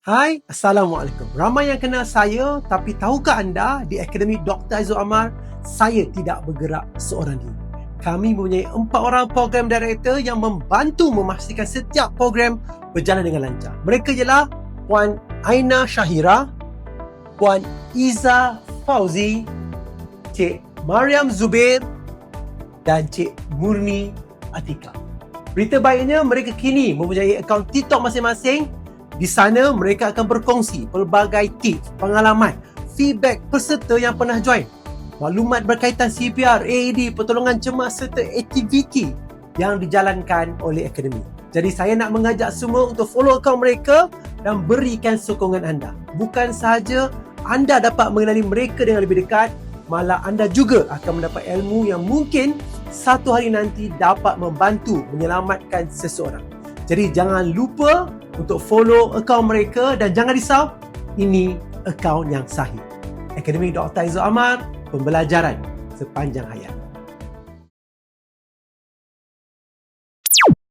Hai, Assalamualaikum. Ramai yang kenal saya, tapi tahukah anda di Akademi Dr. Aizul Amar, saya tidak bergerak seorang diri. Kami mempunyai 4 orang program director yang membantu memastikan setiap program berjalan dengan lancar. Mereka ialah Puan Aina Syahira, Puan Iza Fauzi, Cik Mariam Zubir dan Cik Murni Atika. Berita baiknya, mereka kini mempunyai akaun TikTok masing-masing. Di sana, mereka akan berkongsi pelbagai tips, pengalaman, feedback peserta yang pernah join, maklumat berkaitan CPR, AED, pertolongan cemas serta aktiviti yang dijalankan oleh Akademi. Jadi saya nak mengajak semua untuk follow akaun mereka dan berikan sokongan anda. Bukan sahaja anda dapat mengenali mereka dengan lebih dekat, malah anda juga akan mendapat ilmu yang mungkin satu hari nanti dapat membantu menyelamatkan seseorang. Jadi jangan lupa untuk follow akaun mereka dan jangan risau, ini akaun yang sahih. Akademi Dr. Aizul Amar, pembelajaran sepanjang hayat.